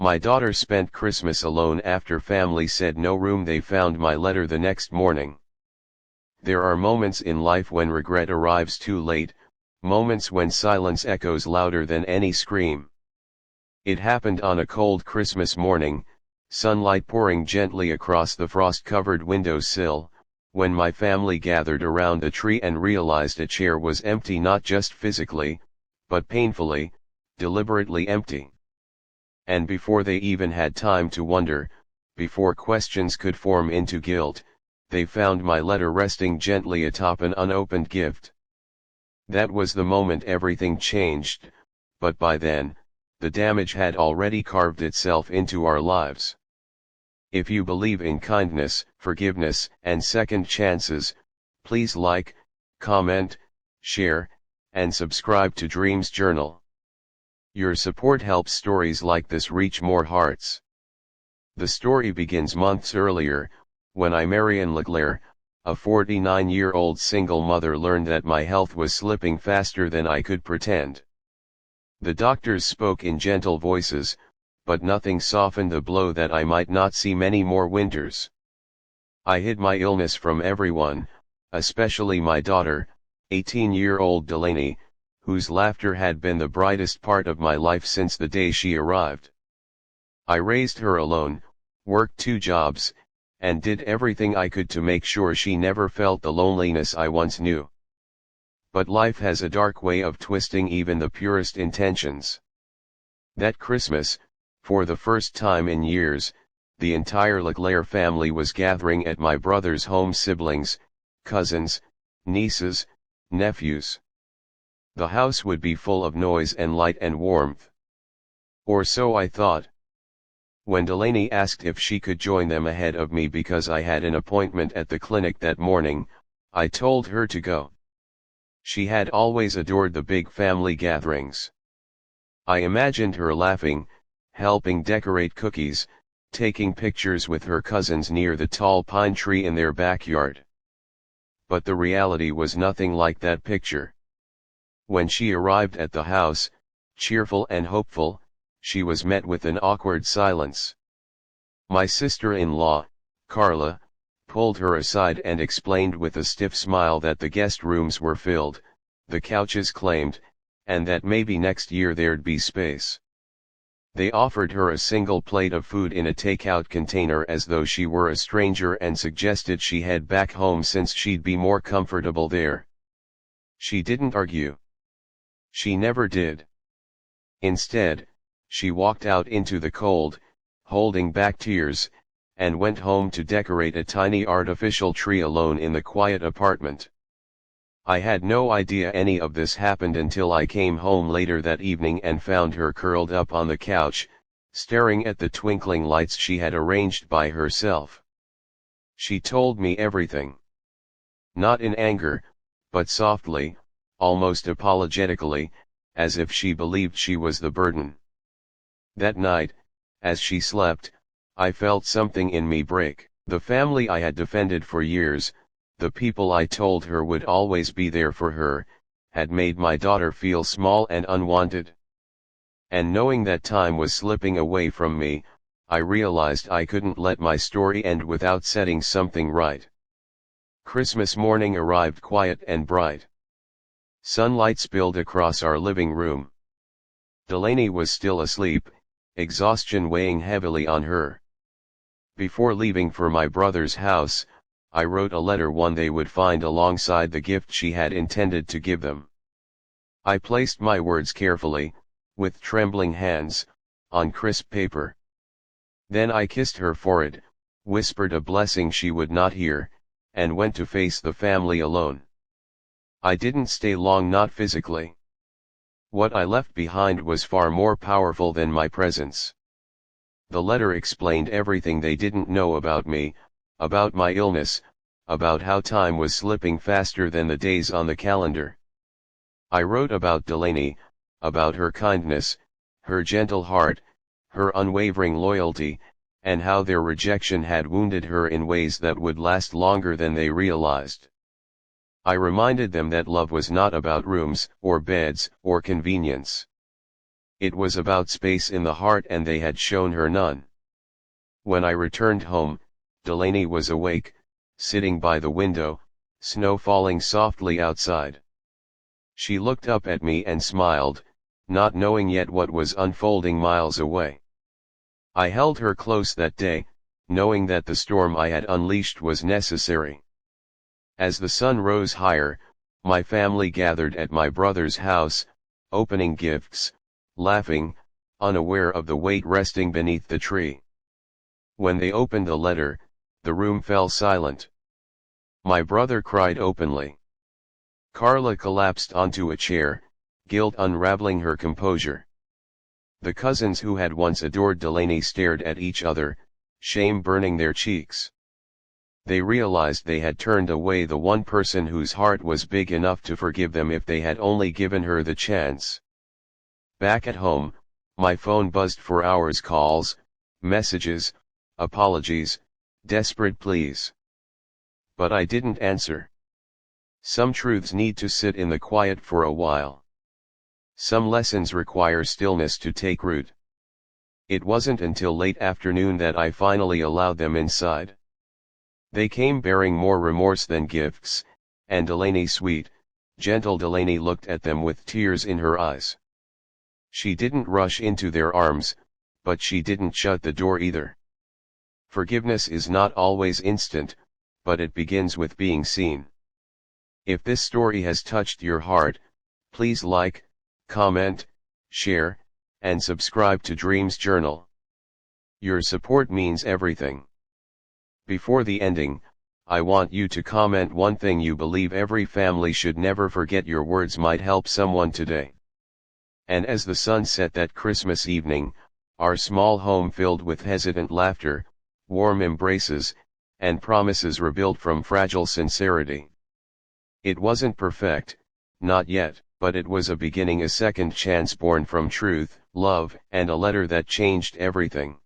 My daughter spent Christmas alone after family said no room. They found my letter the next morning. There are moments in life when regret arrives too late, moments when silence echoes louder than any scream. It happened on a cold Christmas morning, sunlight pouring gently across the frost-covered windowsill, when my family gathered around the tree and realized a chair was empty, not just physically, but painfully, deliberately empty. And before they even had time to wonder, before questions could form into guilt, they found my letter resting gently atop an unopened gift. That was the moment everything changed, but by then, the damage had already carved itself into our lives. If you believe in kindness, forgiveness, and second chances, please like, comment, share, and subscribe to Dreams Journal. Your support helps stories like this reach more hearts. The story begins months earlier, when Marianne Leclerc, a 49-year-old single mother, learned that my health was slipping faster than I could pretend. The doctors spoke in gentle voices, but nothing softened the blow that I might not see many more winters. I hid my illness from everyone, especially my daughter, 18-year-old Delaney, whose laughter had been the brightest part of my life since the day she arrived. I raised her alone, worked 2 jobs, and did everything I could to make sure she never felt the loneliness I once knew. But life has a dark way of twisting even the purest intentions. That Christmas, for the first time in years, the entire Leclerc family was gathering at my brother's home: siblings, cousins, nieces, nephews. The house would be full of noise and light and warmth. Or so I thought. When Delaney asked if she could join them ahead of me because I had an appointment at the clinic that morning, I told her to go. She had always adored the big family gatherings. I imagined her laughing, helping decorate cookies, taking pictures with her cousins near the tall pine tree in their backyard. But the reality was nothing like that picture. When she arrived at the house, cheerful and hopeful, she was met with an awkward silence. My sister-in-law, Carla, pulled her aside and explained with a stiff smile that the guest rooms were filled, the couches claimed, and that maybe next year there'd be space. They offered her a single plate of food in a takeout container as though she were a stranger and suggested she head back home since she'd be more comfortable there. She didn't argue. She never did. Instead, she walked out into the cold, holding back tears, and went home to decorate a tiny artificial tree alone in the quiet apartment. I had no idea any of this happened until I came home later that evening and found her curled up on the couch, staring at the twinkling lights she had arranged by herself. She told me everything. Not in anger, but softly, almost apologetically, as if she believed she was the burden. That night, as she slept, I felt something in me break. The family I had defended for years, the people I told her would always be there for her, had made my daughter feel small and unwanted. And knowing that time was slipping away from me, I realized I couldn't let my story end without setting something right. Christmas morning arrived quiet and bright. Sunlight spilled across our living room. Delaney was still asleep, exhaustion weighing heavily on her. Before leaving for my brother's house, I wrote a letter, one they would find alongside the gift she had intended to give them. I placed my words carefully, with trembling hands, on crisp paper. Then I kissed her forehead, whispered a blessing she would not hear, and went to face the family alone. I didn't stay long, not physically. What I left behind was far more powerful than my presence. The letter explained everything they didn't know about me, about my illness, about how time was slipping faster than the days on the calendar. I wrote about Delaney, about her kindness, her gentle heart, her unwavering loyalty, and how their rejection had wounded her in ways that would last longer than they realized. I reminded them that love was not about rooms, or beds, or convenience. It was about space in the heart and they had shown her none. When I returned home, Delaney was awake, sitting by the window, snow falling softly outside. She looked up at me and smiled, not knowing yet what was unfolding miles away. I held her close that day, knowing that the storm I had unleashed was necessary. As the sun rose higher, my family gathered at my brother's house, opening gifts, laughing, unaware of the weight resting beneath the tree. When they opened the letter, the room fell silent. My brother cried openly. Carla collapsed onto a chair, guilt unraveling her composure. The cousins who had once adored Delaney stared at each other, shame burning their cheeks. They realized they had turned away the one person whose heart was big enough to forgive them if they had only given her the chance. Back at home, my phone buzzed for hours: calls, messages, apologies, desperate pleas. But I didn't answer. Some truths need to sit in the quiet for a while. Some lessons require stillness to take root. It wasn't until late afternoon that I finally allowed them inside. They came bearing more remorse than gifts, and Delaney, sweet, gentle Delaney, looked at them with tears in her eyes. She didn't rush into their arms, but she didn't shut the door either. Forgiveness is not always instant, but it begins with being seen. If this story has touched your heart, please like, comment, share, and subscribe to Dreams Journal. Your support means everything. Before the ending, I want you to comment one thing you believe every family should never forget. Your words might help someone today. And as the sun set that Christmas evening, our small home filled with hesitant laughter, warm embraces, and promises rebuilt from fragile sincerity. It wasn't perfect, not yet, but it was a beginning, a second chance born from truth, love, and a letter that changed everything.